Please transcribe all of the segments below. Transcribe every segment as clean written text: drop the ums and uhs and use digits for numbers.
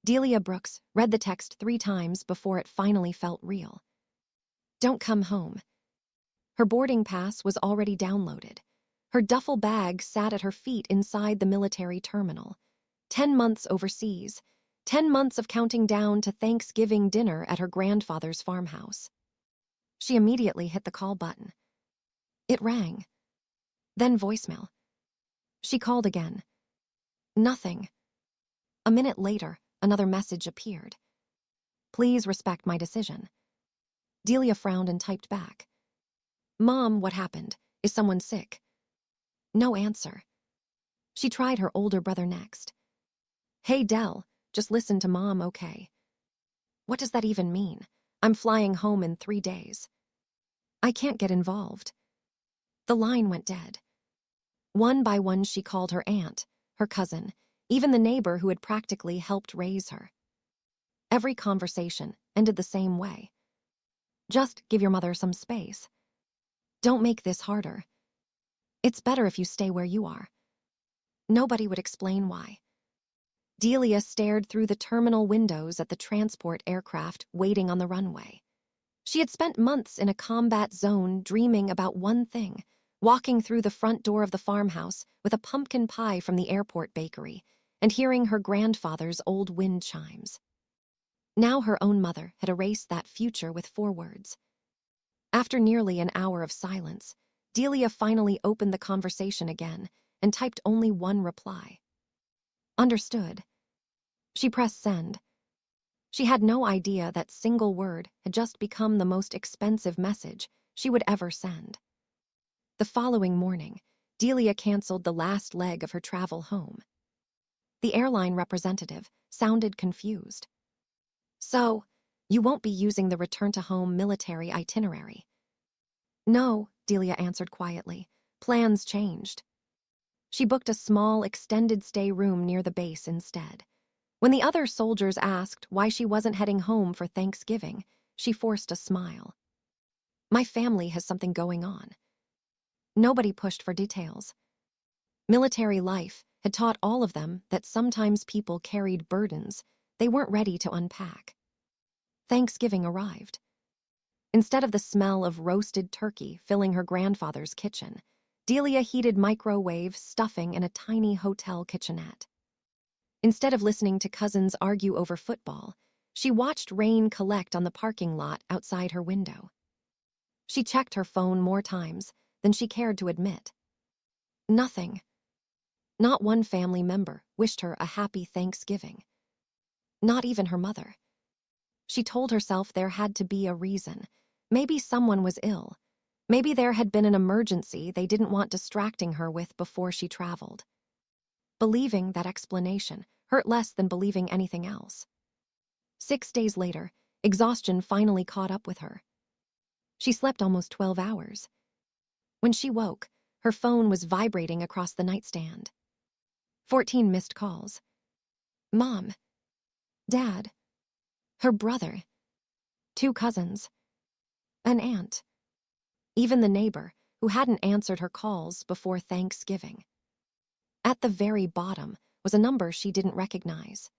Delia Brooks read the text 3 times before it finally felt real. Don't come home. Her boarding pass was already downloaded. Her duffel bag sat at her feet inside the military terminal. 10 months overseas. 10 months of counting down to Thanksgiving dinner at her grandfather's farmhouse. She immediately hit the call button. It rang. Then voicemail. She called again. Nothing. A minute later, another message appeared. Please respect my decision. Delia frowned and typed back. Mom, what happened? Is someone sick? No answer. She tried her older brother next. Hey, Del, just listen to Mom, okay? What does that even mean? I'm flying home in 3 days. I can't get involved. The line went dead. One by one she called her aunt, her cousin, even the neighbor who had practically helped raise her. Every conversation ended the same way. Just give your mother some space. Don't make this harder. It's better if you stay where you are. Nobody would explain why. Delia stared through the terminal windows at the transport aircraft waiting on the runway. She had spent months in a combat zone dreaming about one thing, walking through the front door of the farmhouse with a pumpkin pie from the airport bakery and hearing her grandfather's old wind chimes. Now her own mother had erased that future with 4 words. After nearly an hour of silence, Delia finally opened the conversation again and typed only one reply. Understood. She pressed send. She had no idea that single word had just become the most expensive message she would ever send. The following morning, Delia canceled the last leg of her travel home. The airline representative sounded confused. So, you won't be using the return-to-home military itinerary? No, Delia answered quietly. Plans changed. She booked a small, extended-stay room near the base instead. When the other soldiers asked why she wasn't heading home for Thanksgiving, she forced a smile. My family has something going on. Nobody pushed for details. Military life had taught all of them that sometimes people carried burdens they weren't ready to unpack. Thanksgiving arrived. Instead of the smell of roasted turkey filling her grandfather's kitchen, Delia heated microwave stuffing in a tiny hotel kitchenette. Instead of listening to cousins argue over football, she watched rain collect on the parking lot outside her window. She checked her phone more times than she cared to admit. Nothing. Not one family member wished her a happy Thanksgiving. Not even her mother. She told herself there had to be a reason. Maybe someone was ill. Maybe there had been an emergency they didn't want distracting her with before she traveled. Believing that explanation hurt less than believing anything else. 6 days later, exhaustion finally caught up with her. She slept almost 12 hours. When she woke, her phone was vibrating across the nightstand. 14 missed calls. Mom. Dad. Her brother. 2 cousins. An aunt. Even the neighbor, who hadn't answered her calls before Thanksgiving. At the very bottom was a number she didn't recognize.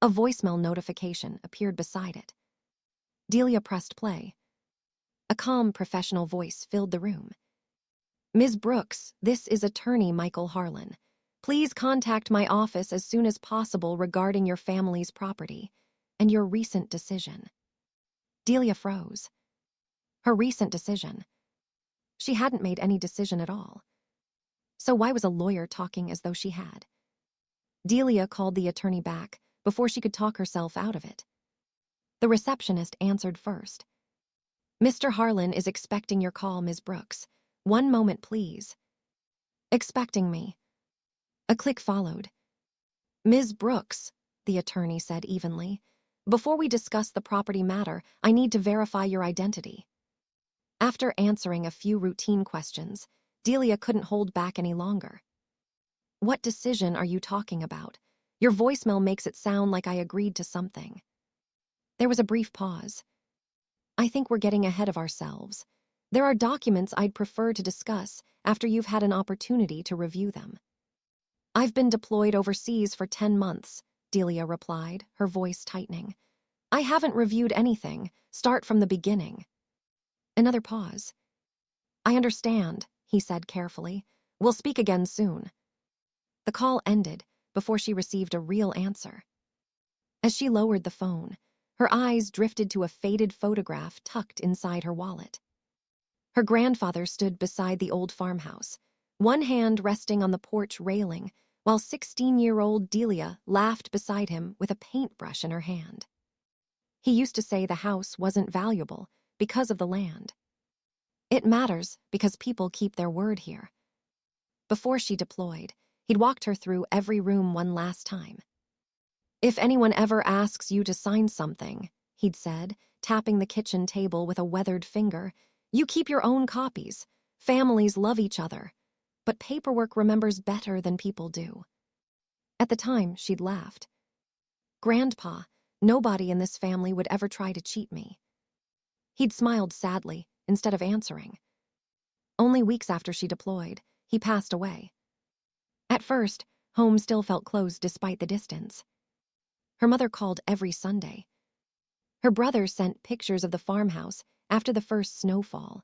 A voicemail notification appeared beside it. Delia pressed play. A calm, professional voice filled the room. Ms. Brooks, this is attorney Michael Harlan. Please contact my office as soon as possible regarding your family's property and your recent decision. Delia froze. Her recent decision. She hadn't made any decision at all. So why was a lawyer talking as though she had? Delia called the attorney back before she could talk herself out of it. The receptionist answered first. Mr. Harlan is expecting your call, Ms. Brooks. 1 moment, please. Expecting me. A click followed. Ms. Brooks, the attorney said evenly, before we discuss the property matter, I need to verify your identity. After answering a few routine questions, Delia couldn't hold back any longer. What decision are you talking about? Your voicemail makes it sound like I agreed to something. There was a brief pause. I think we're getting ahead of ourselves. There are documents I'd prefer to discuss after you've had an opportunity to review them. I've been deployed overseas for 10 months, Delia replied, her voice tightening. I haven't reviewed anything. Start from the beginning. Another pause. I understand, he said carefully. We'll speak again soon. The call ended before she received a real answer. As she lowered the phone, her eyes drifted to a faded photograph tucked inside her wallet. Her grandfather stood beside the old farmhouse, one hand resting on the porch railing, while 16-year-old Delia laughed beside him with a paintbrush in her hand. He used to say the house wasn't valuable because of the land. It matters because people keep their word here. Before she deployed, he'd walked her through every room one last time. If anyone ever asks you to sign something, he'd said, tapping the kitchen table with a weathered finger, you keep your own copies. Families love each other. But paperwork remembers better than people do. At the time, she'd laughed. Grandpa, nobody in this family would ever try to cheat me. He'd smiled sadly, instead of answering. Only weeks after she deployed, he passed away. At first, home still felt closed despite the distance. Her mother called every Sunday. Her brother sent pictures of the farmhouse after the first snowfall.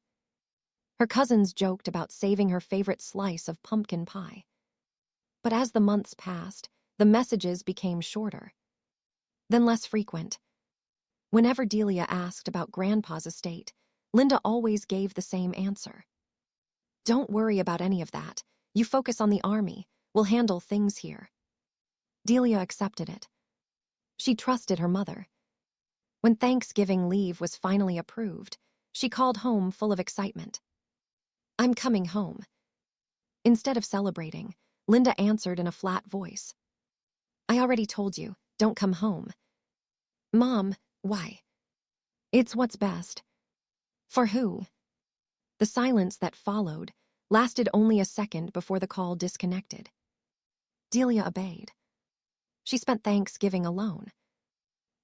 Her cousins joked about saving her favorite slice of pumpkin pie. But as the months passed, the messages became shorter, then less frequent. Whenever Delia asked about Grandpa's estate, Linda always gave the same answer. Don't worry about any of that. You focus on the army. We'll handle things here. Delia accepted it. She trusted her mother. When Thanksgiving leave was finally approved, she called home full of excitement. I'm coming home. Instead of celebrating, Linda answered in a flat voice. I already told you, don't come home. Mom, why? It's what's best. For who? The silence that followed lasted only a second before the call disconnected. Delia obeyed. She spent Thanksgiving alone.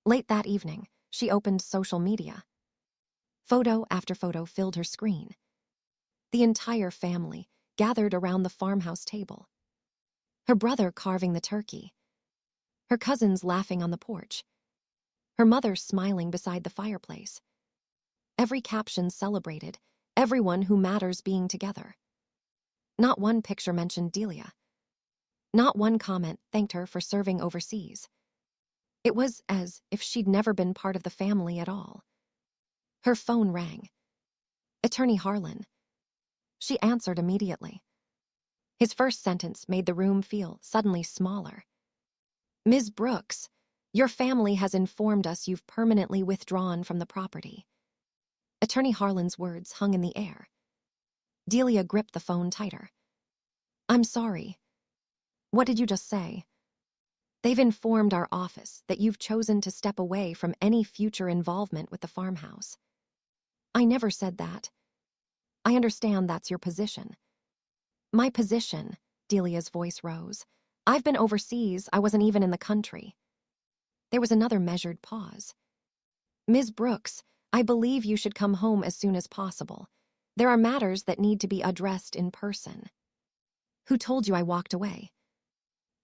Late that evening, she opened social media. Photo after photo filled her screen. The entire family gathered around the farmhouse table. Her brother carving the turkey. Her cousins laughing on the porch. Her mother smiling beside the fireplace. Every caption celebrated everyone who matters being together. Not one picture mentioned Delia. Not one comment thanked her for serving overseas. It was as if she'd never been part of the family at all. Her phone rang. Attorney Harlan. She answered immediately. His first sentence made the room feel suddenly smaller. Ms. Brooks, your family has informed us you've permanently withdrawn from the property. Attorney Harlan's words hung in the air. Delia gripped the phone tighter. I'm sorry. What did you just say? They've informed our office that you've chosen to step away from any future involvement with the farmhouse. I never said that. I understand that's your position. My position, Delia's voice rose. I've been overseas, I wasn't even in the country. There was another measured pause. Ms. Brooks, I believe you should come home as soon as possible. There are matters that need to be addressed in person. Who told you I walked away?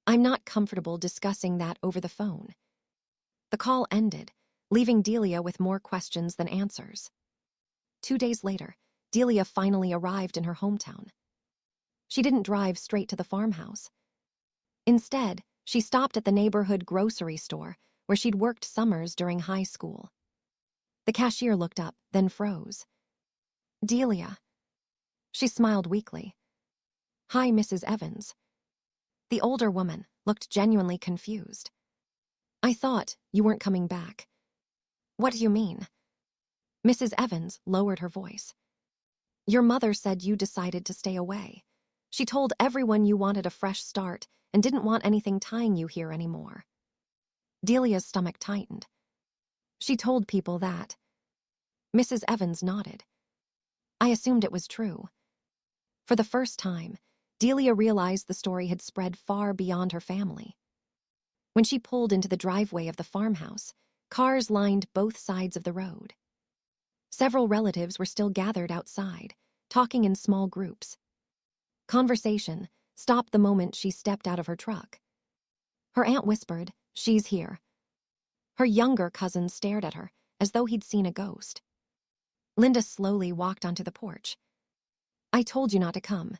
I'm not comfortable discussing that over the phone. The call ended, leaving Delia with more questions than answers. 2 days later, Delia finally arrived in her hometown. She didn't drive straight to the farmhouse. Instead, she stopped at the neighborhood grocery store where she'd worked summers during high school. The cashier looked up, then froze. Delia. She smiled weakly. Hi, Mrs. Evans. The older woman looked genuinely confused. I thought you weren't coming back. What do you mean? Mrs. Evans lowered her voice. Your mother said you decided to stay away. She told everyone you wanted a fresh start and didn't want anything tying you here anymore. Delia's stomach tightened. She told people that. Mrs. Evans nodded. I assumed it was true. For the first time, Delia realized the story had spread far beyond her family. When she pulled into the driveway of the farmhouse, cars lined both sides of the road. Several relatives were still gathered outside, talking in small groups. Conversation stopped the moment she stepped out of her truck. Her aunt whispered, She's here." Her younger cousin stared at her, as though he'd seen a ghost. Linda slowly walked onto the porch. "I told you not to come."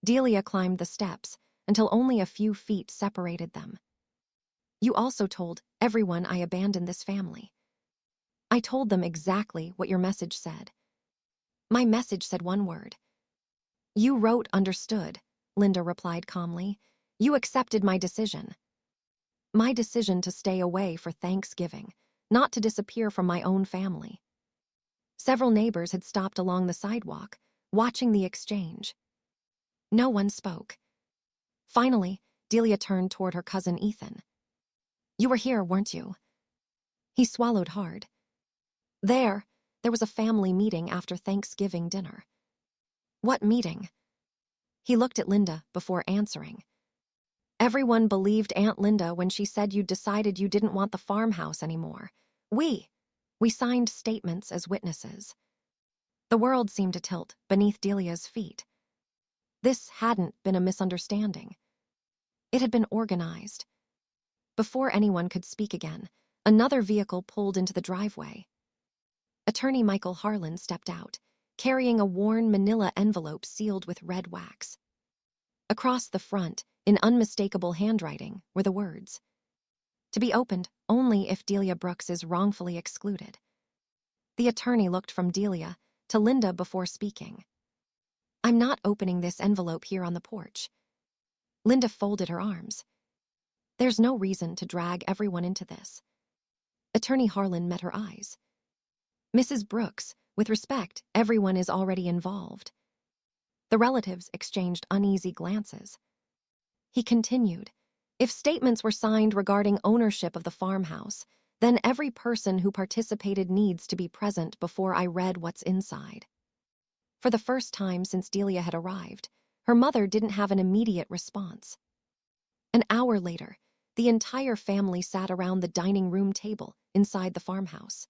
Delia climbed the steps until only a few feet separated them. "You also told everyone I abandoned this family." "I told them exactly what your message said." "My message said one word." "You wrote understood," Linda replied calmly. "You accepted my decision." "My decision to stay away for Thanksgiving, not to disappear from my own family." Several neighbors had stopped along the sidewalk, watching the exchange. No one spoke. Finally, Delia turned toward her cousin Ethan. "You were here, weren't you?" He swallowed hard. There was a family meeting after Thanksgiving dinner." "What meeting?" He looked at Linda before answering. "Everyone believed Aunt Linda when she said you decided you didn't want the farmhouse anymore. We signed statements as witnesses." The world seemed to tilt beneath Delia's feet. This hadn't been a misunderstanding. It had been organized. Before anyone could speak again, another vehicle pulled into the driveway. Attorney Michael Harlan stepped out, carrying a worn manila envelope sealed with red wax. Across the front, in unmistakable handwriting, were the words, "To be opened only if Delia Brooks is wrongfully excluded." The attorney looked from Delia to Linda before speaking. "I'm not opening this envelope here on the porch." Linda folded her arms. "There's no reason to drag everyone into this." Attorney Harlan met her eyes. "Mrs. Brooks, with respect, everyone is already involved." The relatives exchanged uneasy glances. He continued, "If statements were signed regarding ownership of the farmhouse, then every person who participated needs to be present before I read what's inside." For the first time since Delia had arrived, her mother didn't have an immediate response. An hour later, the entire family sat around the dining room table inside the farmhouse.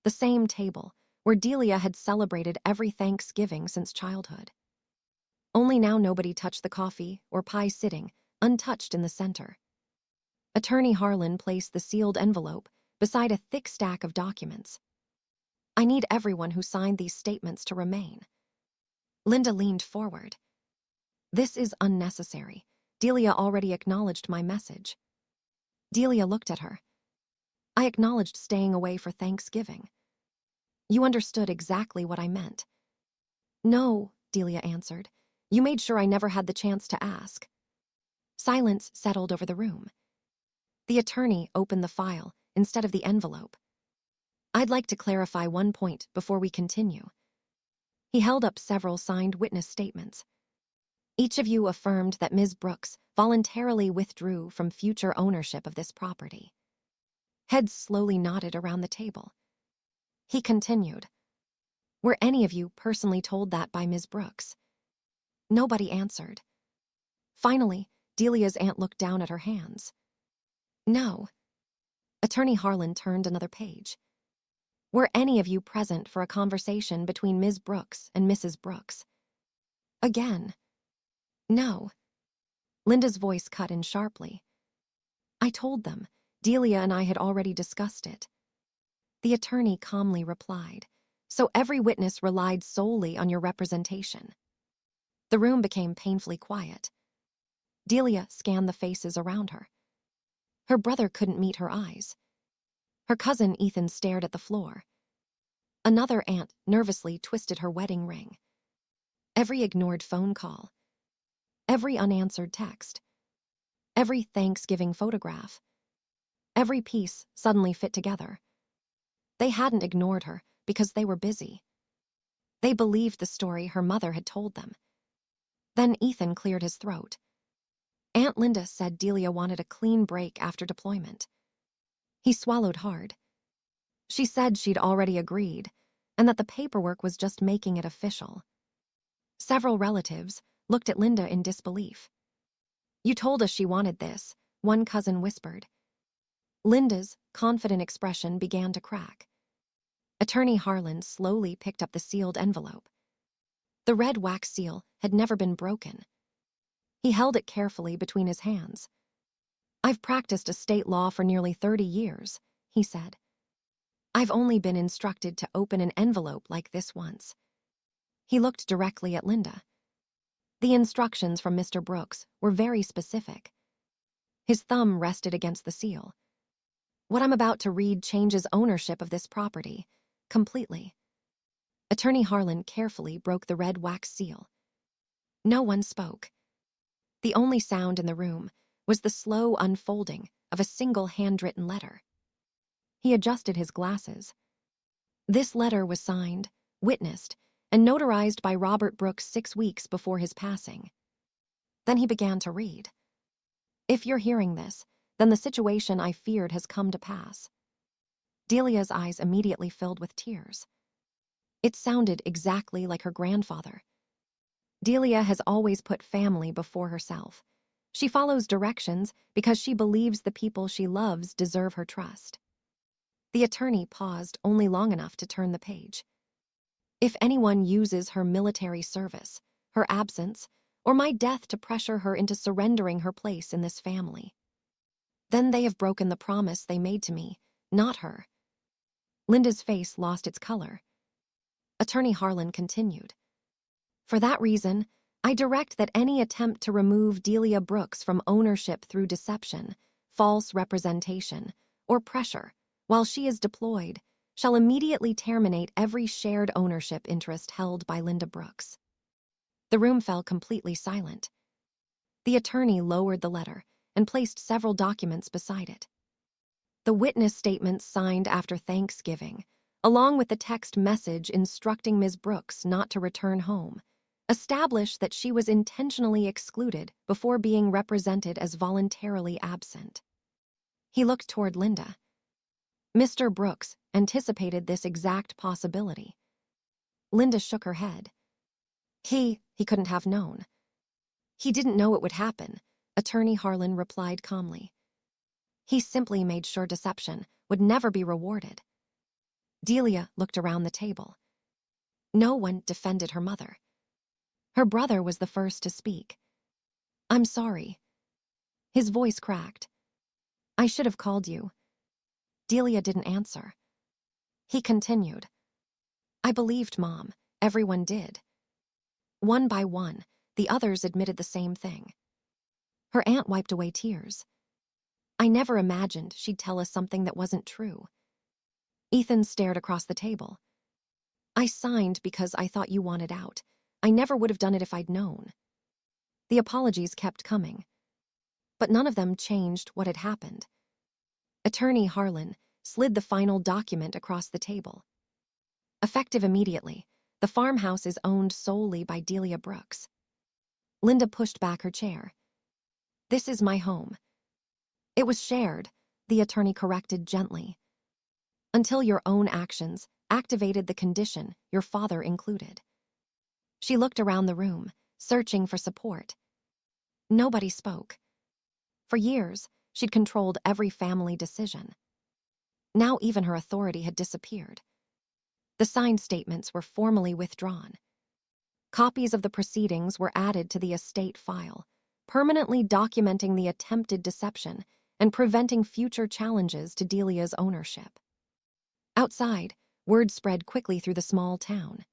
The same table where Delia had celebrated every Thanksgiving since childhood. Only now nobody touched the coffee or pie sitting, untouched in the center. Attorney Harlan placed the sealed envelope beside a thick stack of documents. "I need everyone who signed these statements to remain." Linda leaned forward. "This is unnecessary. Delia already acknowledged my message." Delia looked at her. "I acknowledged staying away for Thanksgiving." "You understood exactly what I meant." "No," Delia answered. "You made sure I never had the chance to ask." Silence settled over the room. The attorney opened the file instead of the envelope. "I'd like to clarify one point before we continue." He held up several signed witness statements. "Each of you affirmed that Ms. Brooks voluntarily withdrew from future ownership of this property." Heads slowly nodded around the table. He continued, "Were any of you personally told that by Ms. Brooks?" Nobody answered. Finally, Delia's aunt looked down at her hands. "No." Attorney Harlan turned another page. "Were any of you present for a conversation between Ms. Brooks and Mrs. Brooks?" Again. "No." Linda's voice cut in sharply. "I told them. Delia and I had already discussed it." The attorney calmly replied, "So every witness relied solely on your representation." The room became painfully quiet. Delia scanned the faces around her. Her brother couldn't meet her eyes. Her cousin Ethan stared at the floor. Another aunt nervously twisted her wedding ring. Every ignored phone call. Every unanswered text. Every Thanksgiving photograph. Every piece suddenly fit together. They hadn't ignored her because they were busy. They believed the story her mother had told them. Then Ethan cleared his throat. Aunt Linda said Delia wanted a clean break after deployment. He swallowed hard. She said she'd already agreed, and that the paperwork was just making it official. Several relatives looked at Linda in disbelief. "You told us she wanted this," one cousin whispered. Linda's confident expression began to crack. Attorney Harlan slowly picked up the sealed envelope. The red wax seal had never been broken. He held it carefully between his hands. "I've practiced estate law for nearly 30 years," he said. "I've only been instructed to open an envelope like this once." He looked directly at Linda. The instructions from Mr. Brooks were very specific. His thumb rested against the seal. "What I'm about to read changes ownership of this property, completely." Attorney Harlan carefully broke the red wax seal. No one spoke. The only sound in the room was the slow unfolding of a single handwritten letter. He adjusted his glasses. This letter was signed, witnessed, and notarized by Robert Brooks 6 weeks before his passing. Then he began to read. "If you're hearing this, then the situation I feared has come to pass." Delia's eyes immediately filled with tears. It sounded exactly like her grandfather. Delia has always put family before herself. She follows directions because she believes the people she loves deserve her trust. The attorney paused only long enough to turn the page. "If anyone uses her military service, her absence, or my death to pressure her into surrendering her place in this family, then they have broken the promise they made to me, not her." Linda's face lost its color. Attorney Harlan continued. "For that reason, I direct that any attempt to remove Delia Brooks from ownership through deception, false representation, or pressure while she is deployed shall immediately terminate every shared ownership interest held by Linda Brooks." The room fell completely silent. The attorney lowered the letter and placed several documents beside it. The witness statements signed after Thanksgiving, along with the text message instructing Ms. Brooks not to return home, established that she was intentionally excluded before being represented as voluntarily absent. He looked toward Linda. Mr. Brooks anticipated this exact possibility. Linda shook her head. He couldn't have known. "He didn't know it would happen," Attorney Harlan replied calmly. "He simply made sure deception would never be rewarded." Delia looked around the table. No one defended her mother. Her brother was the first to speak. "I'm sorry." His voice cracked. "I should have called you." Delia didn't answer. He continued. "I believed Mom. Everyone did." One by one, the others admitted the same thing. Her aunt wiped away tears. "I never imagined she'd tell us something that wasn't true." Ethan stared across the table. "I signed because I thought you wanted out. I never would have done it if I'd known." The apologies kept coming, but none of them changed what had happened. Attorney Harlan slid the final document across the table. Effective immediately, the farmhouse is owned solely by Delia Brooks. Linda pushed back her chair. "This is my home." "It was shared," the attorney corrected gently, "until your own actions activated the condition your father included." She looked around the room, searching for support. Nobody spoke. For years, she'd controlled every family decision. Now even her authority had disappeared. The signed statements were formally withdrawn. Copies of the proceedings were added to the estate file, permanently documenting the attempted deception and preventing future challenges to Delia's ownership. Outside, word spread quickly through the small town.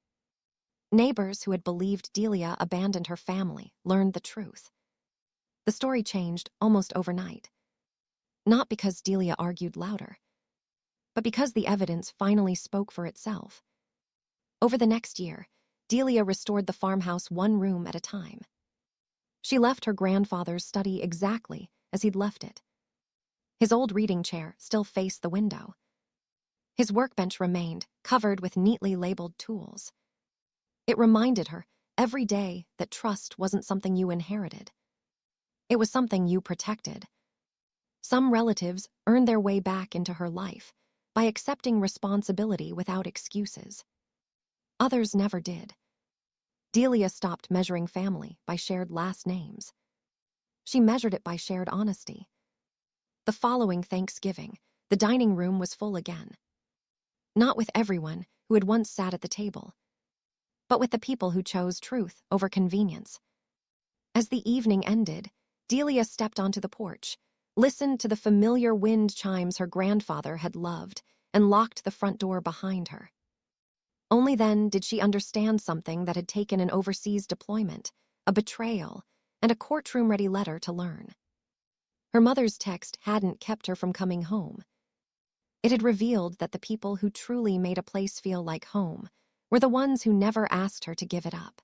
Neighbors who had believed Delia abandoned her family learned the truth. The story changed almost overnight. Not because Delia argued louder, but because the evidence finally spoke for itself. Over the next year, Delia restored the farmhouse one room at a time. She left her grandfather's study exactly as he'd left it. His old reading chair still faced the window. His workbench remained, covered with neatly labeled tools. It reminded her every day that trust wasn't something you inherited. It was something you protected. Some relatives earned their way back into her life by accepting responsibility without excuses. Others never did. Delia stopped measuring family by shared last names. She measured it by shared honesty. The following Thanksgiving, the dining room was full again. Not with everyone who had once sat at the table, but with the people who chose truth over convenience. As the evening ended, Delia stepped onto the porch, listened to the familiar wind chimes her grandfather had loved, and locked the front door behind her. Only then did she understand something that had taken an overseas deployment, a betrayal, and a courtroom-ready letter to learn. Her mother's text hadn't kept her from coming home. It had revealed that the people who truly made a place feel like home were the ones who never asked her to give it up.